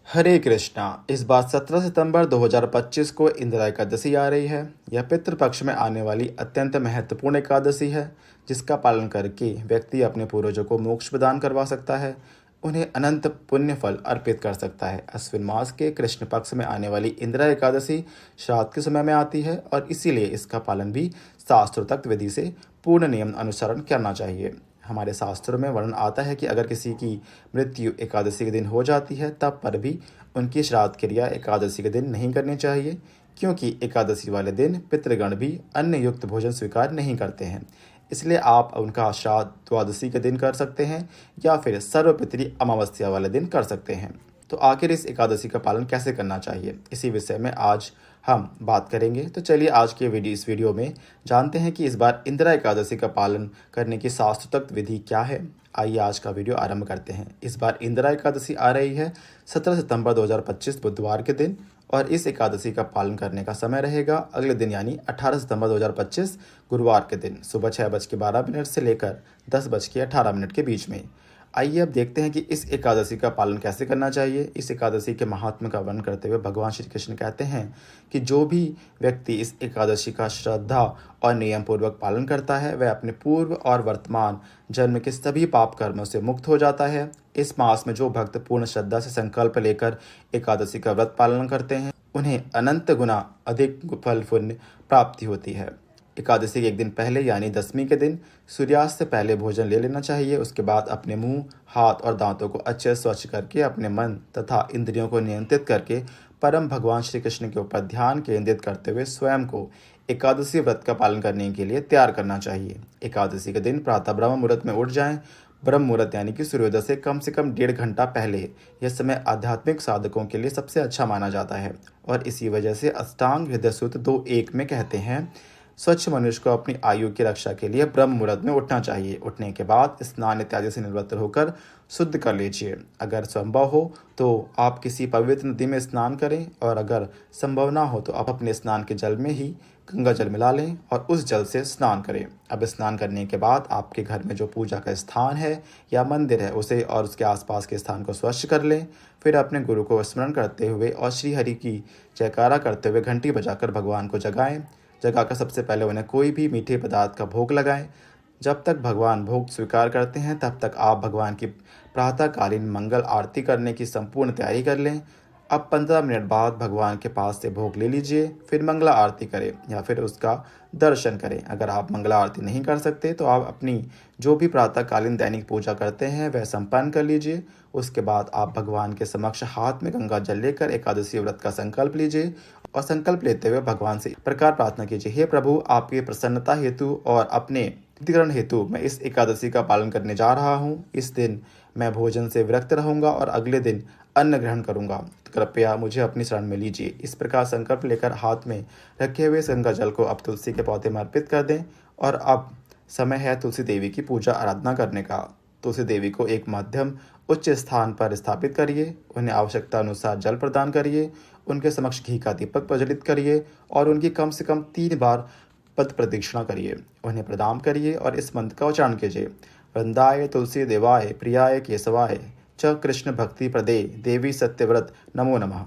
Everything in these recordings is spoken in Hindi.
हरे कृष्णा। इस बार 17 सितंबर 2025 को इंदिरा एकादशी आ रही है। यह पितृपक्ष में आने वाली अत्यंत महत्वपूर्ण एकादशी है, जिसका पालन करके व्यक्ति अपने पूर्वजों को मोक्ष प्रदान करवा सकता है, उन्हें अनंत पुण्य फल अर्पित कर सकता है। अश्विन मास के कृष्ण पक्ष में आने वाली इंदिरा एकादशी श्राद्ध के समय में आती है और इसीलिए इसका पालन भी शास्त्रोक्त विधि से पूर्ण नियम अनुसरण करना चाहिए। हमारे शास्त्रों में वर्णन आता है कि अगर किसी की मृत्यु एकादशी के दिन हो जाती है तब पर भी उनकी श्राद्ध क्रिया एकादशी के दिन नहीं करनी चाहिए, क्योंकि एकादशी वाले दिन पितृगण भी अन्न युक्त भोजन स्वीकार नहीं करते हैं। इसलिए आप उनका श्राद्ध द्वादशी के दिन कर सकते हैं या फिर सर्वपितरी अमावस्या वाले दिन कर सकते हैं। तो आखिर इस एकादशी का पालन कैसे करना चाहिए, इसी विषय में आज हम बात करेंगे। तो चलिए आज के इस वीडियो में जानते हैं कि इस बार इंदिरा एकादशी का पालन करने की शास्त्रोक्त विधि क्या है। आइए आज का वीडियो आरंभ करते हैं। इस बार इंदिरा एकादशी आ रही है 17 सितंबर 2025 बुधवार के दिन, और इस एकादशी का पालन करने का समय रहेगा अगले दिन यानी 18 सितंबर 2025 गुरुवार के दिन सुबह 6:12 से लेकर 10:18 के बीच में। आइए अब देखते हैं कि इस एकादशी का पालन कैसे करना चाहिए। इस एकादशी के महात्म्य का वर्णन करते हुए भगवान श्री कृष्ण कहते हैं कि जो भी व्यक्ति इस एकादशी का श्रद्धा और नियम पूर्वक पालन करता है वह अपने पूर्व और वर्तमान जन्म के सभी पाप कर्मों से मुक्त हो जाता है। इस मास में जो भक्त पूर्ण श्रद्धा से संकल्प लेकर एकादशी का व्रत पालन करते हैं उन्हें अनंत गुना अधिक फल पुण्य प्राप्ति होती है। एकादशी के एक दिन पहले यानी दशमी के दिन सूर्यास्त से पहले भोजन ले लेना चाहिए। उसके बाद अपने मुंह, हाथ और दांतों को अच्छे से स्वच्छ करके अपने मन तथा इंद्रियों को नियंत्रित करके परम भगवान श्री कृष्ण के ऊपर ध्यान केंद्रित करते हुए स्वयं को एकादशी व्रत का पालन करने के लिए तैयार करना चाहिए। एकादशी के दिन प्रातः ब्रह्म मुहूर्त में उठ जाएं। ब्रह्म मुहूर्त यानी कि सूर्योदय से कम 1.5 घंटा पहले यह समय आध्यात्मिक साधकों के लिए सबसे अच्छा माना जाता है और इसी वजह से अष्टांग हृदय सूत्र 2.1 में कहते हैं, स्वच्छ मनुष्य को अपनी आयु की रक्षा के लिए ब्रह्म मुहूर्त में उठना चाहिए। उठने के बाद स्नान इत्यादि से निवृत्त होकर शुद्ध कर लीजिए। अगर संभव हो तो आप किसी पवित्र नदी में स्नान करें और अगर संभव ना हो तो आप अपने स्नान के जल में ही गंगा जल मिला लें और उस जल से स्नान करें। अब स्नान करने के बाद आपके घर में जो पूजा का स्थान है या मंदिर है उसे और उसके आसपास के स्थान को स्वच्छ कर लें। फिर अपने गुरु को स्मरण करते हुए और श्री हरि की जयकारा करते हुए घंटी बजाकर भगवान को जगाएं। जगाकर सबसे पहले उन्हें कोई भी मीठे पदार्थ का भोग लगाएं। जब तक भगवान भोग स्वीकार करते हैं तब तक आप भगवान की प्रातःकालीन मंगल आरती करने की संपूर्ण तैयारी कर लें। अब 15 मिनट बाद भगवान के पास से भोग ले लीजिए, फिर मंगला आरती करें या फिर उसका दर्शन करें। अगर आप मंगला आरती नहीं कर सकते तो आप अपनी जो भी प्रातःकालीन दैनिक पूजा करते हैं वह संपन्न कर लीजिए। उसके बाद आप भगवान के समक्ष हाथ में गंगा जल लेकर एकादशी व्रत का संकल्प लीजिए और संकल्प लेते हुए भगवान से प्रकार प्रार्थना कीजिए, हे प्रभु, आपकी प्रसन्नता हेतु और अपने शुद्धिकरण हेतु मैं इस एकादशी का पालन करने जा रहा हूँ। इस दिन मैं भोजन से विरक्त रहूंगा और अगले दिन अन्न ग्रहण करूंगा, तो कृपया मुझे अपनी शरण में लीजिए। इस प्रकार संकल्प लेकर हाथ में रखे हुए गंगा जल को अब तुलसी के पौधे में अर्पित कर दें और अब समय है तुलसी देवी की पूजा आराधना करने का। तुलसी देवी को एक मध्यम उच्च स्थान पर स्थापित करिए, उन्हें आवश्यकता अनुसार जल प्रदान करिए, उनके समक्ष घी का दीपक प्रज्वलित करिए और उनकी कम से कम 3 बार पद प्रदक्षिणा करिए। उन्हें प्रणाम करिए और इस मंत्र का उच्चारण कीजिए, वृंदाय तुलसी देवाय प्रियाय केशवाय च कृष्ण भक्ति प्रदे देवी सत्यव्रत नमो नमः।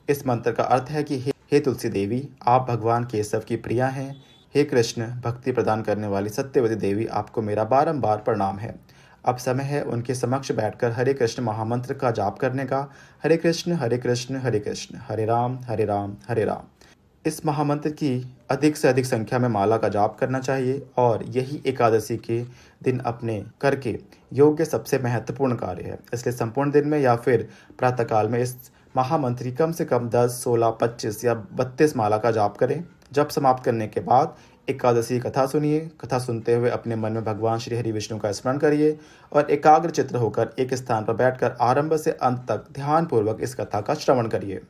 इस मंत्र का अर्थ है कि हे तुलसी देवी, आप भगवान केशव की प्रिया हैं। हे कृष्ण भक्ति प्रदान करने वाली सत्यवती देवी, आपको मेरा बारंबार प्रणाम है। अब समय है उनके समक्ष बैठकर हरे कृष्ण महामंत्र का जाप करने का। हरे कृष्ण हरे कृष्ण हरे कृष्ण हरे राम हरे राम हरे राम। इस महामंत्र की अधिक से अधिक संख्या में माला का जाप करना चाहिए और यही एकादशी के दिन अपने करके योग के सबसे महत्वपूर्ण कार्य है। इसलिए संपूर्ण दिन में या फिर प्रातःकाल में इस महामंत्र की कम से कम 10, 16, 25 या 32 माला का जाप करें। जब समाप्त करने के बाद एकादशी कथा सुनिए। कथा सुनते हुए अपने मन में भगवान श्री हरि विष्णु का स्मरण करिए और एकाग्र चित्र होकर एक स्थान पर बैठकर आरंभ से अंत तक ध्यानपूर्वक इस कथा का श्रवण करिए।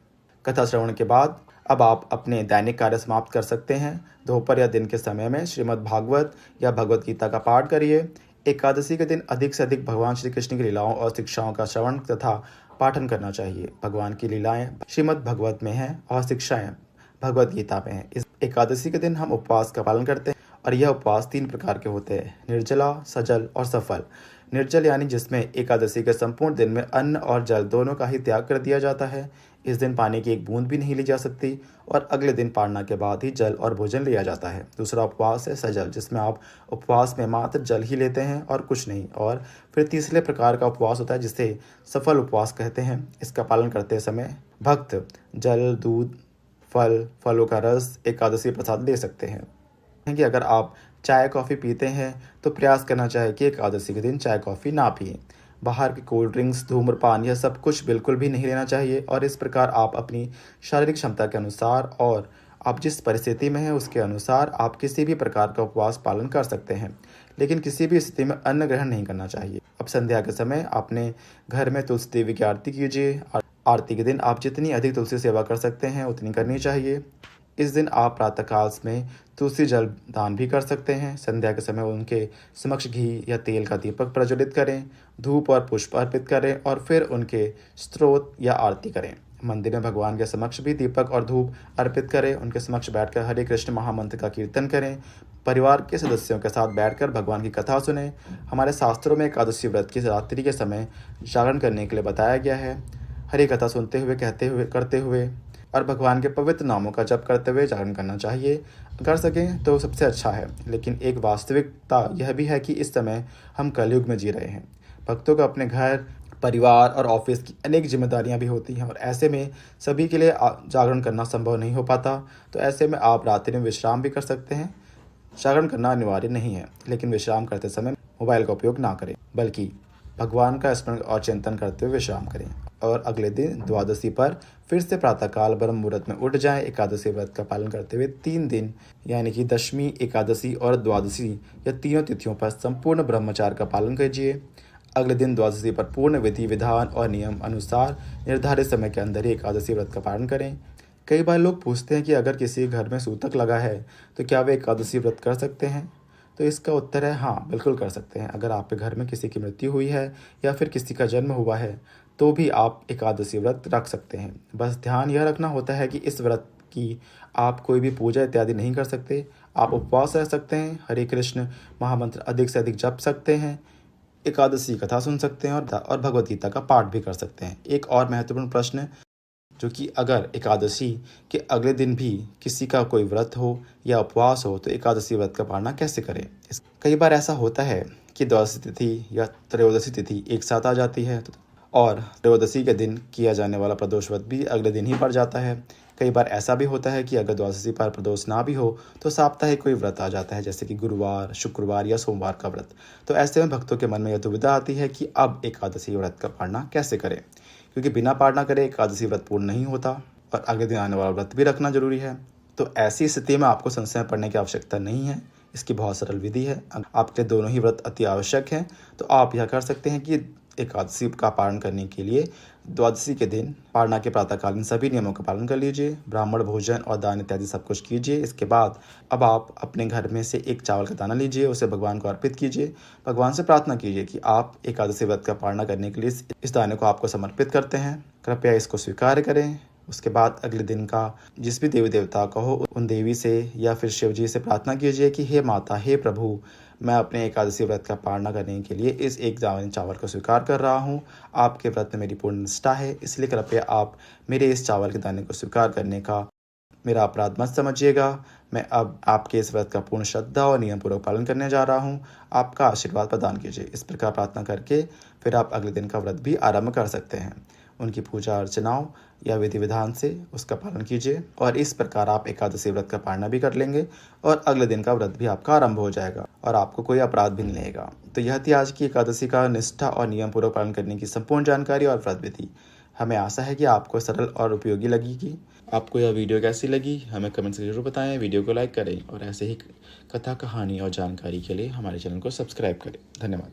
कथा श्रवण के बाद अब आप अपने दैनिक कार्य समाप्त कर सकते हैं। दोपहर या दिन के समय में श्रीमद् भागवत या भगवत गीता का पाठ करिए। एकादशी के दिन अधिक से अधिक भगवान श्री कृष्ण की लीलाओं और शिक्षाओं का श्रवण तथा पाठन करना चाहिए। भगवान की लीलाएं श्रीमद् भगवत में हैं और शिक्षाएं भगवत गीता में हैं। इस एकादशी के दिन हम उपवास का पालन करते हैं और यह उपवास 3 प्रकार के होते हैं, निर्जला, सजल और सफल। निर्जल यानी जिसमें एकादशी के संपूर्ण दिन में अन्न और जल दोनों का ही त्याग कर दिया जाता है। इस दिन पानी की एक बूंद भी नहीं ली जा सकती और अगले दिन पारना के बाद ही जल और भोजन लिया जाता है। दूसरा उपवास है सजल, जिसमें आप उपवास में मात्र जल ही लेते हैं और कुछ नहीं। और फिर तीसरे प्रकार का उपवास होता है जिसे सफल उपवास कहते हैं। इसका पालन करते समय भक्त जल, दूध, फलों का रस, एकादशी प्रसाद ले सकते हैं। कि अगर आप चाय कॉफ़ी पीते हैं तो प्रयास करना चाहिए कि एकादशी के दिन चाय कॉफ़ी ना पिएं। बाहर के कोल्ड ड्रिंक्स, धूम्रपान, यह सब कुछ बिल्कुल भी नहीं लेना चाहिए। और इस प्रकार आप अपनी शारीरिक क्षमता के अनुसार और आप जिस परिस्थिति में हैं उसके अनुसार आप किसी भी प्रकार का उपवास पालन कर सकते हैं, लेकिन किसी भी स्थिति में अन्न ग्रहण नहीं करना चाहिए। अब संध्या के समय अपने घर में तुलसी देवी की आरती कीजिए। आरती के दिन आप जितनी अधिक तुलसी सेवा कर सकते हैं उतनी करनी चाहिए। इस दिन आप प्रातःकाल में तुलसी जल दान भी कर सकते हैं। संध्या के समय उनके समक्ष घी या तेल का दीपक प्रज्वलित करें, धूप और पुष्प अर्पित करें और फिर उनके स्तोत्र या आरती करें। मंदिर में भगवान के समक्ष भी दीपक और धूप अर्पित करें। उनके समक्ष बैठकर हरे कृष्ण महामंत्र का कीर्तन करें। परिवार के सदस्यों के साथ बैठकर भगवान की कथा सुनें। हमारे शास्त्रों में एकादशी व्रत की रात्रि के समय जागरण करने के लिए बताया गया है। हरि कथा सुनते हुए, करते हुए और भगवान के पवित्र नामों का जप करते हुए जागरण करना चाहिए। कर सकें तो सबसे अच्छा है, लेकिन एक वास्तविकता यह भी है कि इस समय हम कलयुग में जी रहे हैं। भक्तों को अपने घर, परिवार और ऑफिस की अनेक जिम्मेदारियां भी होती हैं और ऐसे में सभी के लिए जागरण करना संभव नहीं हो पाता। तो ऐसे में आप रात्रि में विश्राम भी कर सकते हैं। जागरण करना अनिवार्य नहीं है, लेकिन विश्राम करते समय मोबाइल का उपयोग ना करें, बल्कि भगवान का स्मरण और चिंतन करते हुए विश्राम करें। और अगले दिन द्वादशी पर फिर से प्रातःकाल ब्रह्म मुहूर्त में उठ जाएं। एकादशी व्रत का पालन करते हुए 3 दिन यानी कि दशमी, एकादशी और द्वादशी या तीनों तिथियों पर संपूर्ण ब्रह्मचार्य का पालन कीजिए। अगले दिन द्वादशी पर पूर्ण विधि विधान और नियम अनुसार निर्धारित समय के अंदर ही एकादशी व्रत का पालन करें। कई बार लोग पूछते हैं कि अगर किसी घर में सूतक लगा है तो क्या वे एकादशी व्रत कर सकते हैं? तो इसका उत्तर है हाँ, बिल्कुल कर सकते हैं। अगर आपके घर में किसी की मृत्यु हुई है या फिर किसी का जन्म हुआ है तो भी आप एकादशी व्रत रख सकते हैं। बस ध्यान यह रखना होता है कि इस व्रत की आप कोई भी पूजा इत्यादि नहीं कर सकते। आप उपवास रह सकते हैं, हरे कृष्ण महामंत्र अधिक से अधिक जप सकते हैं, एकादशी कथा सुन सकते हैं और भगवद गीता का पाठ भी कर सकते हैं। एक और महत्वपूर्ण प्रश्न, जो कि अगर एकादशी के अगले दिन भी किसी का कोई व्रत हो या उपवास हो तो एकादशी व्रत का पालना कैसे करें? कई बार ऐसा होता है कि द्वादशी तिथि या त्रयोदशी तिथि एक साथ आ जाती है और त्रयोदशी के दिन किया जाने वाला प्रदोष व्रत भी अगले दिन ही पड़ जाता है। कई बार ऐसा भी होता है कि अगर द्वादशी पर प्रदोष ना भी हो तो साप्ताहिक कोई व्रत आ जाता है, जैसे कि गुरुवार, शुक्रवार या सोमवार का व्रत। तो ऐसे में भक्तों के मन में यह दुविधा आती है कि अब एकादशी व्रत का पालना कैसे करें, क्योंकि बिना पालना करे एकादशी व्रत पूर्ण नहीं होता और अगले दिन आने वाला व्रत भी रखना जरूरी है। तो ऐसी स्थिति में आपको संशय पड़ने की आवश्यकता नहीं है। इसकी बहुत सरल विधि है। आपके दोनों ही व्रत अति आवश्यक हैं, तो आप यह कर सकते हैं कि एकादशी का पालन करने के लिए द्वादशी के दिन पारणा के प्रातःकालीन सभी नियमों का पालन कर लीजिए। ब्राह्मण भोजन और दान इत्यादि सब कुछ कीजिए। इसके बाद अब आप अपने घर में से एक चावल का दाना लीजिए, उसे भगवान को अर्पित कीजिए। भगवान से प्रार्थना कीजिए कि आप एकादशी व्रत का पालना करने के लिए इस दाने को आपको समर्पित करते हैं, कृपया इसको स्वीकार करें। उसके बाद अगले दिन का जिस भी देवी देवता का हो उन देवी से या फिर शिव जी से प्रार्थना कीजिए कि हे माता, हे प्रभु, मैं अपने एकादशी व्रत का पालना करने के लिए इस एक चावल को स्वीकार कर रहा हूँ। आपके व्रत में मेरी पूर्ण निष्ठा है, इसलिए कृपया आप मेरे इस चावल के दाने को स्वीकार करने का मेरा अपराध मत समझिएगा। मैं अब आपके इस व्रत का पूर्ण श्रद्धा और नियम पूर्वक पालन करने जा रहा हूँ। आपका आशीर्वाद प्रदान कीजिए। इस प्रकार प्रार्थना करके फिर आप अगले दिन का व्रत भी आरंभ कर सकते हैं। उनकी पूजा अर्चनाओं या विधि विधान से उसका पालन कीजिए और इस प्रकार आप एकादशी व्रत का पालना भी कर लेंगे और अगले दिन का व्रत भी आपका आरंभ हो जाएगा और आपको कोई अपराध भी नहीं लगेगा। तो यह थी आज की एकादशी का निष्ठा और नियम पूर्वक पालन करने की संपूर्ण जानकारी और व्रत विधि। हमें आशा है कि आपको सरल और उपयोगी लगेगी। आपको यह वीडियो कैसी लगी हमें कमेंट से जरूर बताएं। वीडियो को लाइक करें और ऐसे ही कथा, कहानी और जानकारी के लिए हमारे चैनल को सब्सक्राइब करें। धन्यवाद।